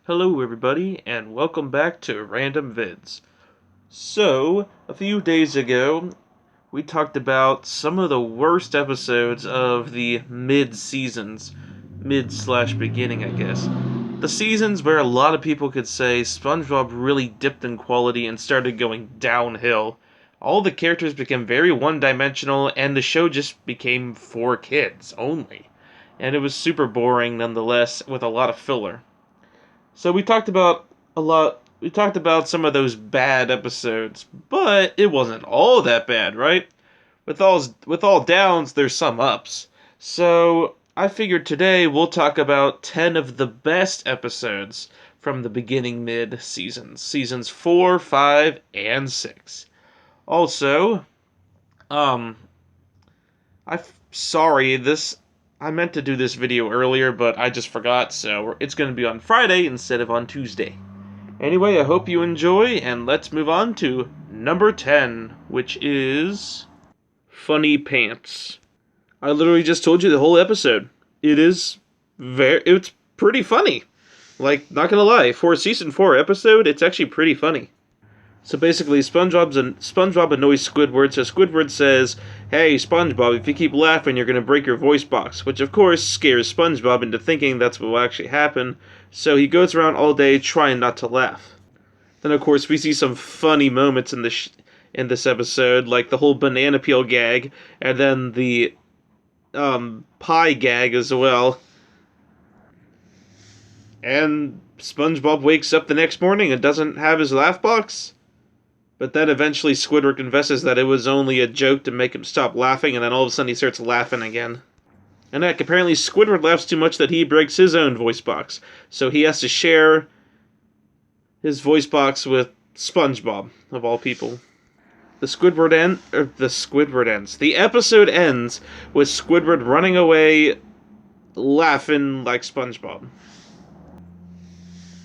Hello everybody, and welcome back to Random Vids. So, a few days ago, we talked about some of the worst episodes of the mid-seasons. Mid/beginning, I guess. The seasons where a lot of people could say SpongeBob really dipped in quality and started going downhill. All the characters became very one-dimensional, and the show just became for kids only. And it was super boring nonetheless, with a lot of filler. So we talked about some of those bad episodes, but it wasn't all that bad, right? With all downs, there's some ups. So I figured today we'll talk about 10 of the best episodes from the beginning mid seasons. Seasons 4, 5, and 6. Also, um sorry, this I meant to do this video earlier, but I just forgot, so it's going to be on Friday instead of on Tuesday. Anyway, I hope you enjoy, and let's move on to number 10, which is Funny Pants. I literally just told you the whole episode. It's pretty funny. Like, not gonna lie, for a season 4 episode, it's actually pretty funny. So basically, SpongeBob annoys Squidward, so Squidward says, "Hey, SpongeBob, if you keep laughing, you're gonna break your voice box," which of course scares SpongeBob into thinking that's what will actually happen, so he goes around all day trying not to laugh. Then of course we see some funny moments in this episode, like the whole banana peel gag, and then the pie gag as well. And SpongeBob wakes up the next morning and doesn't have his laugh box. But then eventually Squidward confesses that it was only a joke to make him stop laughing, and then all of a sudden he starts laughing again. And heck, apparently Squidward laughs too much that he breaks his own voice box, so he has to share his voice box with SpongeBob, of all people. The episode ends with Squidward running away, laughing like SpongeBob.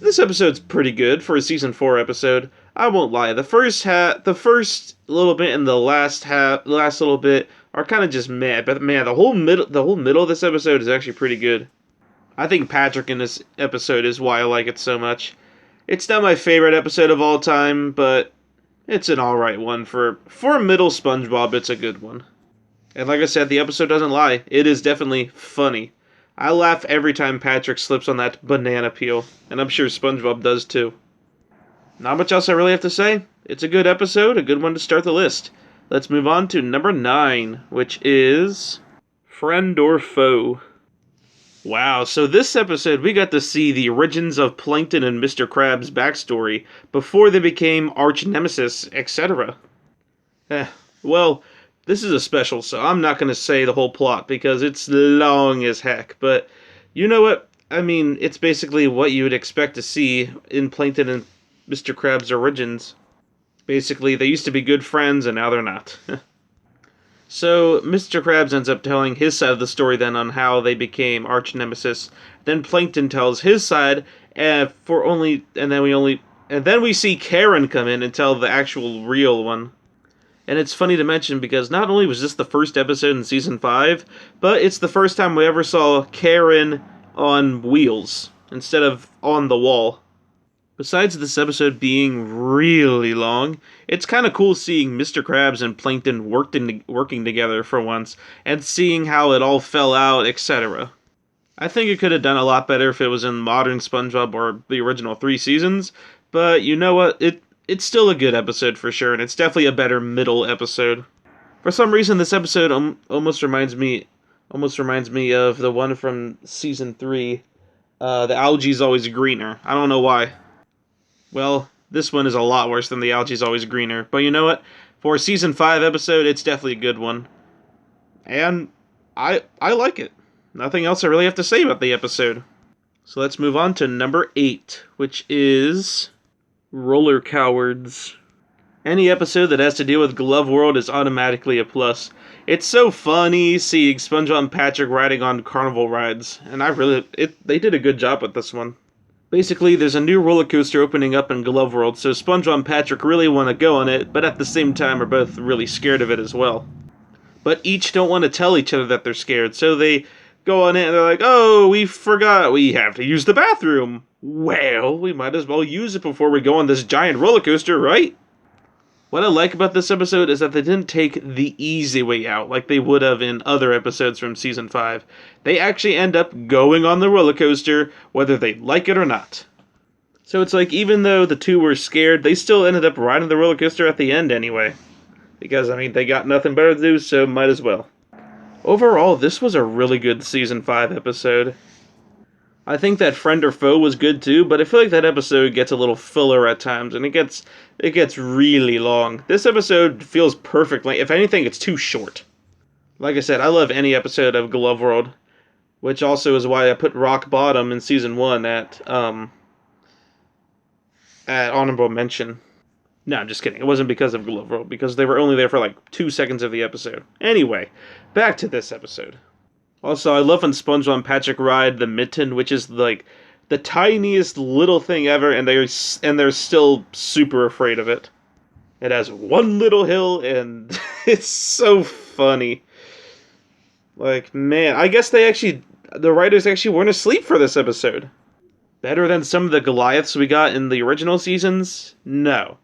This episode's pretty good for a season 4 episode. I won't lie. The first little bit and the last little bit are kind of just meh. But man, the whole middle of this episode is actually pretty good. I think Patrick in this episode is why I like it so much. It's not my favorite episode of all time, but it's an alright one. For middle SpongeBob, it's a good one. And like I said, the episode doesn't lie. It is definitely funny. I laugh every time Patrick slips on that banana peel, and I'm sure SpongeBob does too. Not much else I really have to say. It's a good episode, a good one to start the list. Let's move on to number 9, which is Friend or Foe. Wow, so this episode we got to see the origins of Plankton and Mr. Krabs' backstory before they became arch nemesis, etc. Well, this is a special, so I'm not going to say the whole plot because it's long as heck, but you know what? I mean, it's basically what you would expect to see in Plankton and Mr. Krabs' origins. Basically, they used to be good friends, and now they're not. So, Mr. Krabs ends up telling his side of the story then on how they became arch nemesis. Then Plankton tells his side, and then we see Karen come in and tell the actual real one. And it's funny to mention because not only was this the first episode in Season 5, but it's the first time we ever saw Karen on wheels instead of on the wall. Besides this episode being really long, it's kind of cool seeing Mr. Krabs and Plankton working together for once, and seeing how it all fell out, etc. I think it could have done a lot better if it was in modern SpongeBob or the original 3 seasons, but you know what, it's still a good episode for sure, and it's definitely a better middle episode. For some reason, this episode almost reminds me of the one from Season 3, The Algae's Always Greener. I don't know why. Well, this one is a lot worse than The Algae's Always Greener, but you know what? For a Season 5 episode, it's definitely a good one. And I like it. Nothing else I really have to say about the episode. So let's move on to number 8, which is Roller Cowards. Any episode that has to deal with Glove World is automatically a plus. It's so funny seeing SpongeBob and Patrick riding on carnival rides, and they did a good job with this one. Basically, there's a new roller coaster opening up in Glove World, so SpongeBob and Patrick really want to go on it, but at the same time are both really scared of it as well. But each don't want to tell each other that they're scared, so they go on in, and they're like, oh, we forgot we have to use the bathroom. Well, we might as well use it before we go on this giant roller coaster, right? What I like about this episode is that they didn't take the easy way out like they would have in other episodes from Season 5. They actually end up going on the roller coaster, whether they like it or not. So it's like, even though the two were scared, they still ended up riding the roller coaster at the end anyway. Because, I mean, they got nothing better to do, so might as well. Overall, this was a really good Season 5 episode. I think that Friend or Foe was good too, but I feel like that episode gets a little filler at times, and it gets really long. This episode feels perfectly. If anything, it's too short. Like I said, I love any episode of Glove World, which also is why I put Rock Bottom in Season 1 at honorable mention. No, I'm just kidding. It wasn't because of Glove World, because they were only there for like 2 seconds of the episode. Anyway, back to this episode. Also, I love when SpongeBob and Patrick ride the mitten, which is like the tiniest little thing ever, and they're still super afraid of it. It has one little hill, and it's so funny. Like, man, I guess the writers actually weren't asleep for this episode. Better than some of the Goliaths we got in the original seasons? No.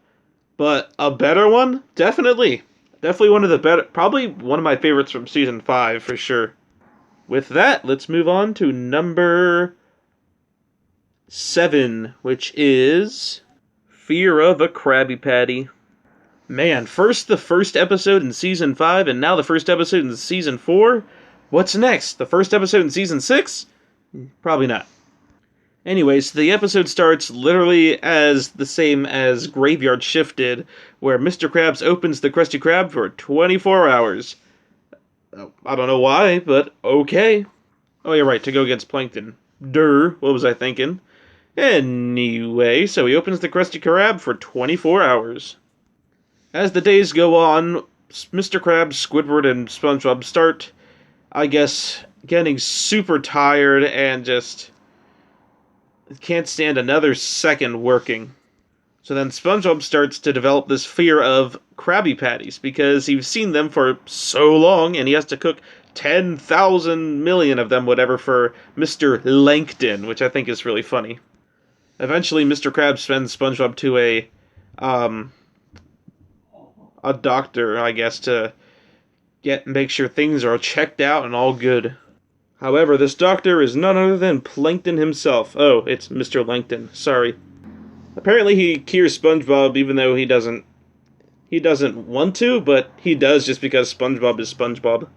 But a better one? Definitely. Definitely one of the better, probably one of my favorites from Season 5, for sure. With that, let's move on to number 7, which is Fear of a Krabby Patty. Man, first the first episode in Season 5, and now the first episode in Season 4? What's next? The first episode in Season 6? Probably not. Anyways, the episode starts literally as the same as Graveyard Shift did, where Mr. Krabs opens the Krusty Krab for 24 hours. I don't know why, but okay. Oh, you're right, to go against Plankton. What was I thinking? Anyway, so he opens the Krusty Krab for 24 hours. As the days go on, Mr. Krabs, Squidward, and SpongeBob start, I guess, getting super tired and just can't stand another second working. So then SpongeBob starts to develop this fear of Krabby Patties because he's seen them for so long and he has to cook 10,000 million of them, whatever, for Mr. Langton, which I think is really funny. Eventually, Mr. Krabs sends SpongeBob to a doctor, I guess, to make sure things are checked out and all good. However, this doctor is none other than Plankton himself. Oh, it's Mr. Langton. Sorry. Apparently he cures SpongeBob even though he doesn't want to, but he does just because SpongeBob is SpongeBob.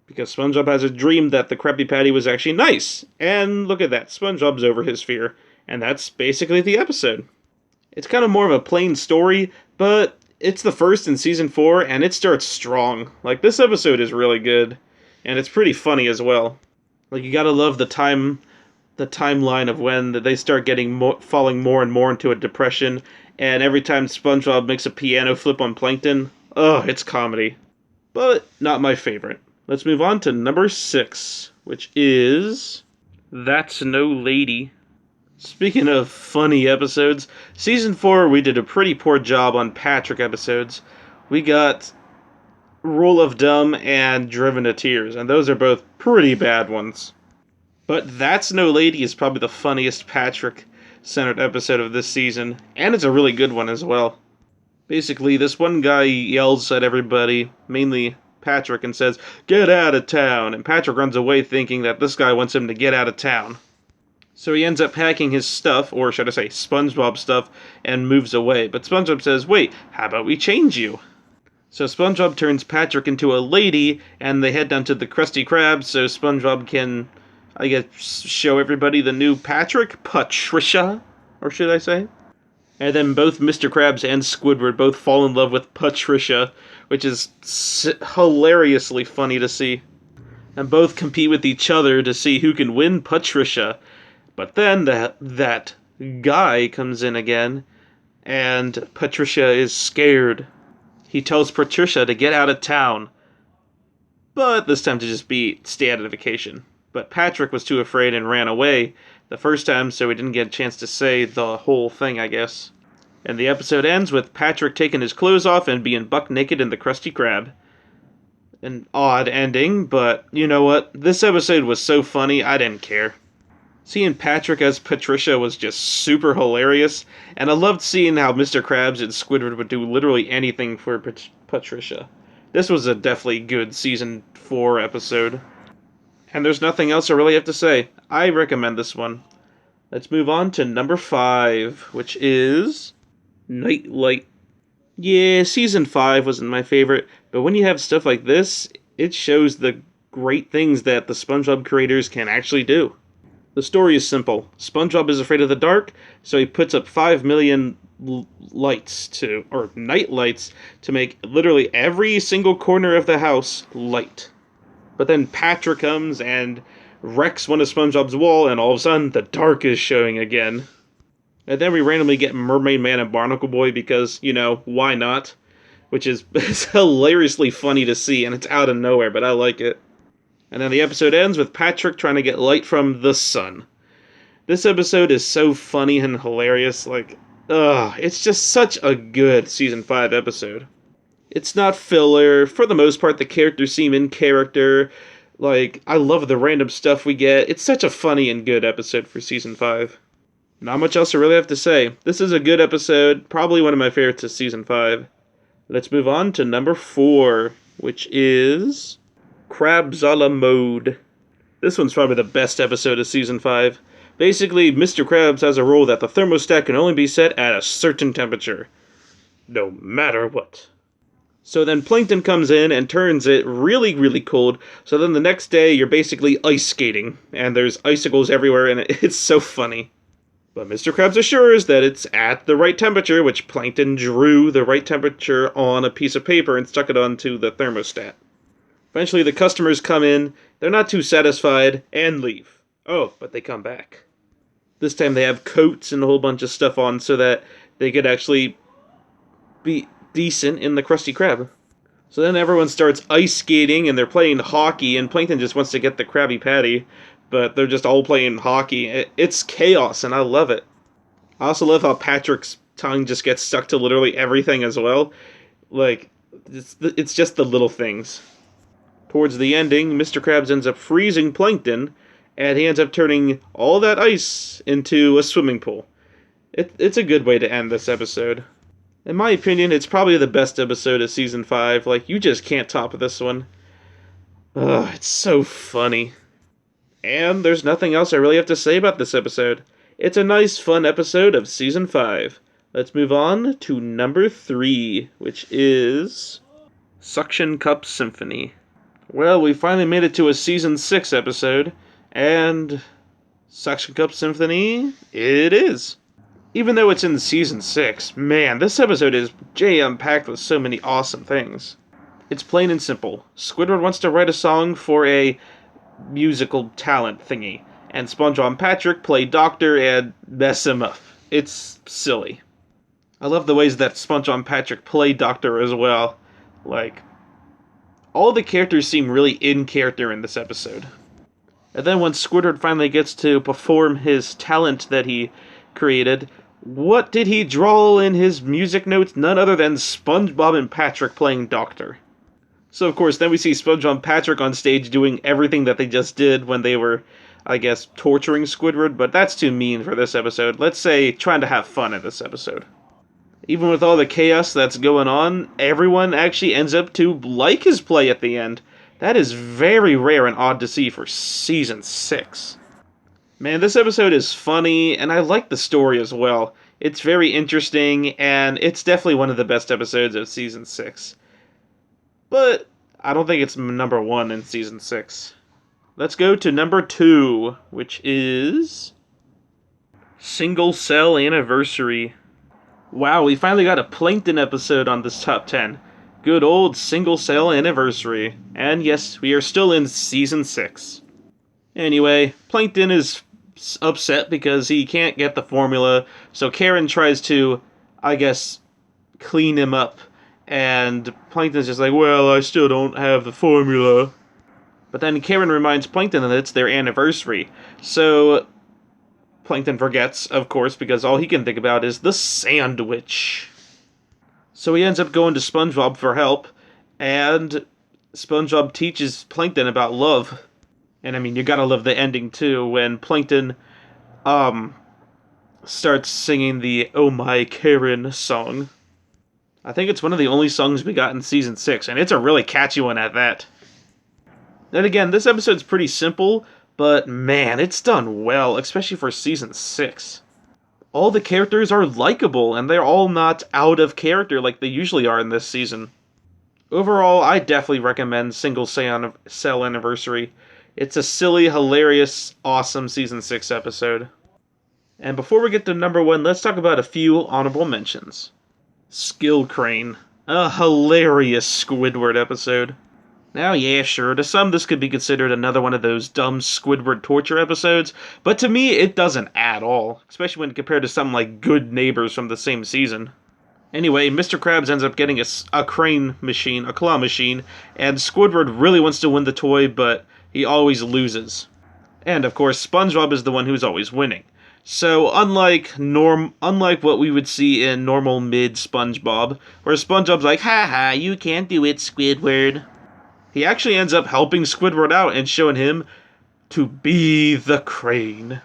Because SpongeBob has a dream that the Krabby Patty was actually nice. And look at that, SpongeBob's over his fear. And that's basically the episode. It's kind of more of a plain story, but it's the first in Season 4, and it starts strong. Like, this episode is really good, and it's pretty funny as well. Like, you gotta love the timeline of when they start falling more and more into a depression, and every time SpongeBob makes a piano flip on Plankton, it's comedy. But not my favorite. Let's move on to number 6, which is That's No Lady. Speaking of funny episodes, Season 4 we did a pretty poor job on Patrick episodes. We got Rule of Dumb and Driven to Tears, and those are both pretty bad ones. But That's No Lady is probably the funniest Patrick-centered episode of this season, and it's a really good one as well. Basically, this one guy yells at everybody, mainly Patrick, and says, "Get out of town!" And Patrick runs away thinking that this guy wants him to get out of town. So he ends up packing his stuff, or should I say SpongeBob stuff, and moves away. But SpongeBob says, "Wait, how about we change you?" So SpongeBob turns Patrick into a lady, and they head down to the Krusty Krab so SpongeBob can, I guess, show everybody the new Patricia, or should I say? And then both Mr. Krabs and Squidward both fall in love with Patricia, which is hilariously funny to see. And both compete with each other to see who can win Patricia. But then that guy comes in again, and Patricia is scared. He tells Patricia to get out of town, but this time to just stay out of vacation. But Patrick was too afraid and ran away the first time, so he didn't get a chance to say the whole thing, I guess. And the episode ends with Patrick taking his clothes off and being buck naked in the Krusty Krab. an odd ending, but you know what? This episode was so funny, I didn't care. Seeing Patrick as Patricia was just super hilarious, and I loved seeing how Mr. Krabs and Squidward would do literally anything for Patricia. This was a definitely good season 4 episode. And there's nothing else I really have to say. I recommend this one. Let's move on to number 5, which is Nightlight. Yeah, season 5 wasn't my favorite, but when you have stuff like this, it shows the great things that the SpongeBob creators can actually do. The story is simple. SpongeBob is afraid of the dark, so he puts up 5 million night lights, to make literally every single corner of the house light. But then Patrick comes and wrecks one of SpongeBob's wall, and all of a sudden, the dark is showing again. And then we randomly get Mermaid Man and Barnacle Boy because, why not? Which is it's hilariously funny to see, and it's out of nowhere, but I like it. And then the episode ends with Patrick trying to get light from the sun. This episode is so funny and hilarious, it's just such a good Season 5 episode. It's not filler. For the most part, the characters seem in character. I love the random stuff we get. It's such a funny and good episode for Season 5. Not much else I really have to say. This is a good episode, probably one of my favorites of Season 5. Let's move on to number 4, which is Krabs a la Mode. This one's probably the best episode of Season 5. Basically, Mr. Krabs has a rule that the thermostat can only be set at a certain temperature, no matter what. So then Plankton comes in and turns it really, really cold, so then the next day you're basically ice skating, and there's icicles everywhere, and it's so funny. But Mr. Krabs assures that it's at the right temperature, which Plankton drew the right temperature on a piece of paper and stuck it onto the thermostat. Eventually the customers come in, they're not too satisfied, and leave. Oh, but they come back. This time they have coats and a whole bunch of stuff on so that they could actually be decent in the Krusty Krab. So then everyone starts ice skating and they're playing hockey, and Plankton just wants to get the Krabby Patty, but they're just all playing hockey. It's chaos, and I love it. I also love how Patrick's tongue just gets stuck to literally everything as well. It's just the little things. Towards the ending, Mr. Krabs ends up freezing Plankton, and he ends up turning all that ice into a swimming pool. It's a good way to end this episode. In my opinion, it's probably the best episode of Season 5. You just can't top this one. Ugh, it's so funny. And there's nothing else I really have to say about this episode. It's a nice, fun episode of Season 5. Let's move on to number 3, which is Suction Cup Symphony. Well, we finally made it to a Season 6 episode, and Suction Cup Symphony, it is. Even though it's in Season 6, man, this episode is jam-packed with so many awesome things. It's plain and simple. Squidward wants to write a song for a musical talent thingy, and SpongeBob and Patrick play doctor and mess him up. It's silly. I love the ways that SpongeBob and Patrick play doctor as well. All the characters seem really in character in this episode. And then when Squidward finally gets to perform his talent that he created, what did he draw in his music notes? None other than SpongeBob and Patrick playing doctor. So, of course, then we see SpongeBob and Patrick on stage doing everything that they just did when they were, torturing Squidward, but that's too mean for this episode. Let's say trying to have fun in this episode. Even with all the chaos that's going on, everyone actually ends up to like his play at the end. That is very rare and odd to see for Season 6. Man, this episode is funny, and I like the story as well. It's very interesting, and it's definitely one of the best episodes of Season 6. But I don't think it's number 1 in Season 6. Let's go to number 2, which is Single Cell Anniversary. Wow, we finally got a Plankton episode on this top 10. Good old Single Cell Anniversary. And yes, we are still in Season 6. Anyway, Plankton is upset because he can't get the formula, so Karen tries to, clean him up. And Plankton's just like, well, I still don't have the formula. But then Karen reminds Plankton that it's their anniversary. So Plankton forgets, of course, because all he can think about is the sandwich. So he ends up going to SpongeBob for help, and SpongeBob teaches Plankton about love. And I mean, you gotta love the ending too, when Plankton um starts singing the "Oh My Karen" song. I think it's one of the only songs we got in season 6, and it's a really catchy one at that. Then again, this episode's pretty simple, but man, it's done well, especially for season 6. All the characters are likable, and they're all not out of character like they usually are in this season. Overall, I definitely recommend Single Cell Anniversary. It's a silly, hilarious, awesome season 6 episode. And before we get to number 1, let's talk about a few honorable mentions. Skill Crane, a hilarious Squidward episode. Now, yeah, sure, to some this could be considered another one of those dumb Squidward torture episodes, but to me it doesn't at all, especially when compared to something like Good Neighbors from the same season. Anyway, Mr. Krabs ends up getting a crane machine, a claw machine, and Squidward really wants to win the toy, but he always loses. And of course, SpongeBob is the one who's always winning. So unlike what we would see in normal mid SpongeBob, where SpongeBob's like, "Ha ha, you can't do it, Squidward," he actually ends up helping Squidward out and showing him to be the crane.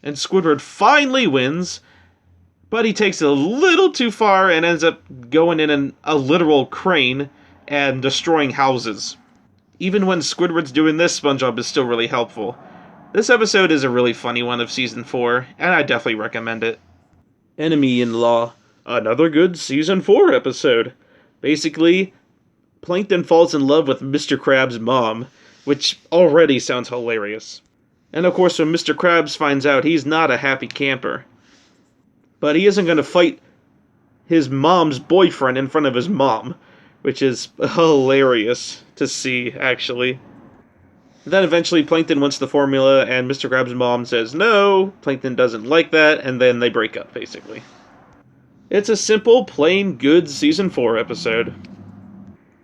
And Squidward finally wins, but he takes it a little too far and ends up going in a literal crane and destroying houses. Even when Squidward's doing this, SpongeBob is still really helpful. This episode is a really funny one of Season 4, and I definitely recommend it. Enemy-in-Law, another good Season 4 episode. Basically, Plankton falls in love with Mr. Krabs' mom, which already sounds hilarious. And of course, when Mr. Krabs finds out, he's not a happy camper. But he isn't going to fight his mom's boyfriend in front of his mom, which is hilarious to see, actually. Then eventually Plankton wants the formula, and Mr. Krabs' mom says no, Plankton doesn't like that, and then they break up, basically. It's a simple, plain, good Season 4 episode.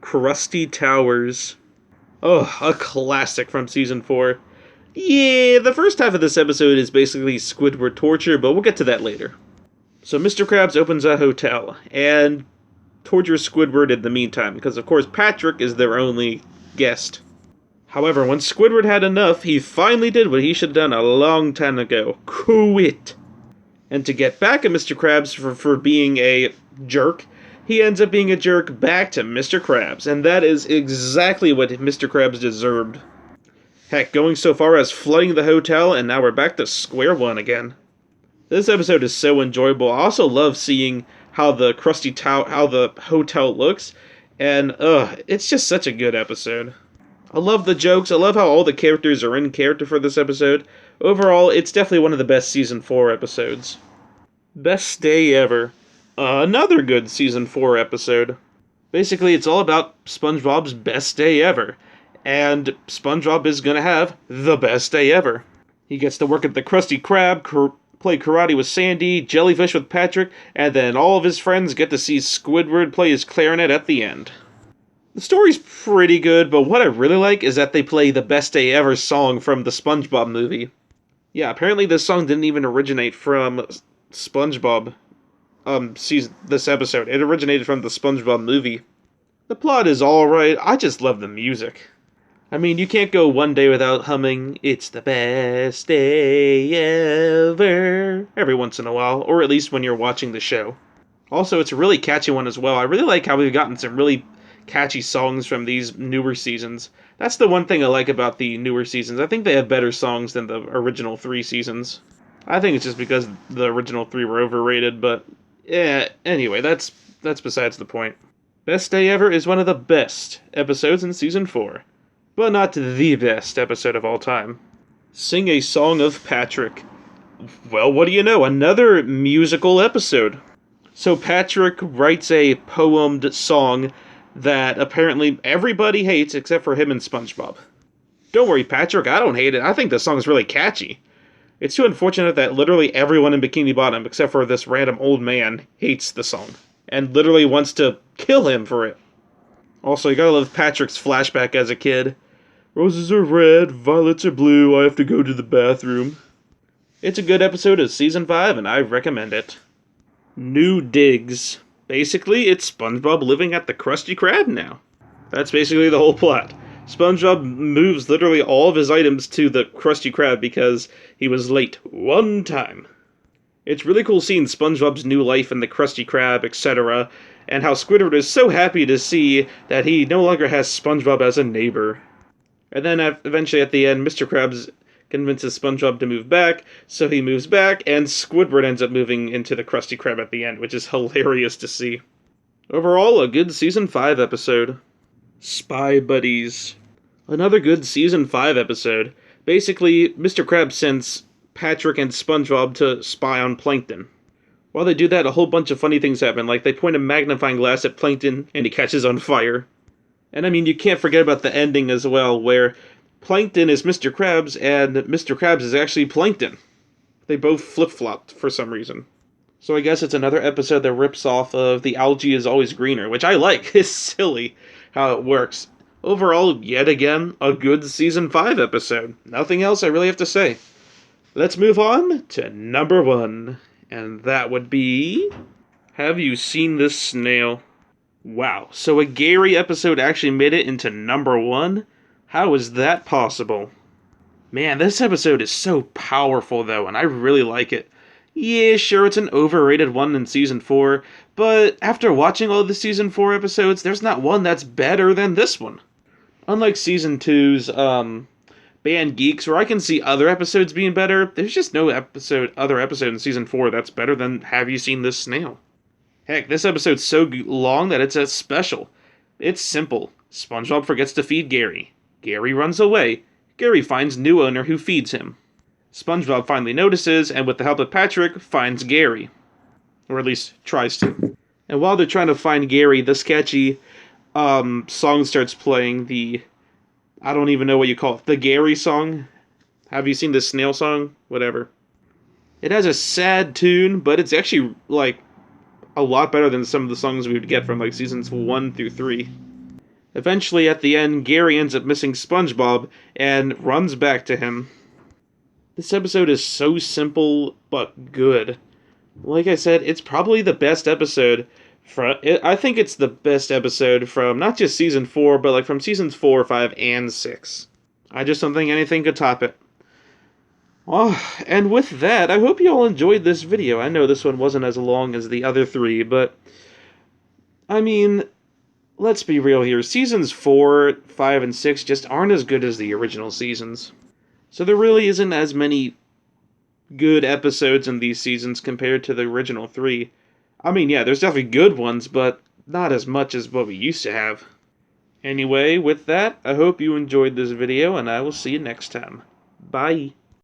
Krusty Towers. Oh, a classic from Season 4. Yeah, the first half of this episode is basically Squidward torture, but we'll get to that later. So Mr. Krabs opens a hotel, and tortures Squidward in the meantime, because of course Patrick is their only guest. However, when Squidward had enough, he finally did what he should have done a long time ago. Quit! And to get back at Mr. Krabs for being a jerk, he ends up being a jerk back to Mr. Krabs, and that is exactly what Mr. Krabs deserved. Heck, going so far as flooding the hotel, and now we're back to square one again. This episode is so enjoyable. I also love seeing how the how the hotel looks, and it's just such a good episode. I love the jokes. I love how all the characters are in character for this episode. Overall, it's definitely one of the best Season 4 episodes. Best Day Ever. Another good Season 4 episode. Basically, it's all about SpongeBob's best day ever. And SpongeBob is gonna have the best day ever. He gets to work at the Krusty Krab, play karate with Sandy, jellyfish with Patrick, and then all of his friends get to see Squidward play his clarinet at the end. The story's pretty good, but what I really like is that they play the Best Day Ever song from the SpongeBob movie. Yeah, apparently this song didn't even originate from SpongeBob this episode. It originated from the SpongeBob movie. The plot is alright, I just love the music. I mean, you can't go one day without humming, "It's the best day ever," every once in a while, or at least when you're watching the show. Also, it's a really catchy one as well. I really like how we've gotten some really catchy songs from these newer seasons. That's the one thing I like about the newer seasons. I think they have better songs than the original 3 seasons. I think it's just because the original 3 were overrated, but yeah, anyway, that's besides the point. Best Day Ever is one of the best episodes in Season 4. But not the best episode of all time. Sing a Song of Patrick. Well, what do you know? Another musical episode. So Patrick writes a poemed song that apparently everybody hates except for him and SpongeBob. Don't worry, Patrick, I don't hate it. I think the song is really catchy. It's too unfortunate that literally everyone in Bikini Bottom, except for this random old man, hates the song. And literally wants to kill him for it. Also, you gotta love Patrick's flashback as a kid. "Roses are red, violets are blue, I have to go to the bathroom." It's a good episode of Season 5, and I recommend it. New Digs. Basically, it's SpongeBob living at the Krusty Krab now. That's basically the whole plot. SpongeBob moves literally all of his items to the Krusty Krab because he was late one time. It's really cool seeing SpongeBob's new life in the Krusty Krab, etc., and how Squidward is so happy to see that he no longer has SpongeBob as a neighbor. And then eventually at the end, Mr. Krabs convinces SpongeBob to move back, so he moves back, and Squidward ends up moving into the Krusty Krab at the end, which is hilarious to see. Overall, a good Season 5 episode. Spy Buddies. Another good Season 5 episode. Basically, Mr. Krabs sends Patrick and SpongeBob to spy on Plankton. While they do that, a whole bunch of funny things happen, like they point a magnifying glass at Plankton and he catches on fire. And I mean, you can't forget about the ending as well, where Plankton is Mr. Krabs and Mr. Krabs is actually Plankton. They both flip-flopped for some reason. So I guess it's another episode that rips off of The Algae is Always Greener, which I like. It's silly how it works. Overall, yet again, a good Season 5 episode. Nothing else I really have to say. Let's move on to number 1. And that would be... Have you seen this snail? Wow, so a Gary episode actually made it into number 1? How is that possible? Man, this episode is so powerful though, and I really like it. Yeah, sure, it's an overrated one in Season 4, but after watching all the Season 4 episodes, there's not one that's better than this one. Unlike Season 2's, Band Geeks, where I can see other episodes being better, there's just no other episode in Season 4 that's better than Have You Seen This Snail? Heck, this episode's so long that it's a special. It's simple. SpongeBob forgets to feed Gary. Gary runs away. Gary finds new owner who feeds him. SpongeBob finally notices, and with the help of Patrick, finds Gary. Or at least, tries to. And while they're trying to find Gary, the sketchy song starts playing, I don't even know what you call it, the Gary song? Have you seen the snail song? Whatever. It has a sad tune, but it's actually, like, a lot better than some of the songs we would get from, like, Seasons 1 through 3. Eventually, at the end, Gary ends up missing SpongeBob and runs back to him. This episode is so simple, but good. Like I said, it's probably the best episode. I think it's the best episode from not just Season 4, but like from Seasons 4, 5, and 6. I just don't think anything could top it. Well, and with that, I hope you all enjoyed this video. I know this one wasn't as long as the other 3, but I mean, let's be real here. Seasons 4, 5, and 6 just aren't as good as the original seasons. So there really isn't as many good episodes in these seasons compared to the original 3. I mean, yeah, there's definitely good ones, but not as much as what we used to have. Anyway, with that, I hope you enjoyed this video, and I will see you next time. Bye.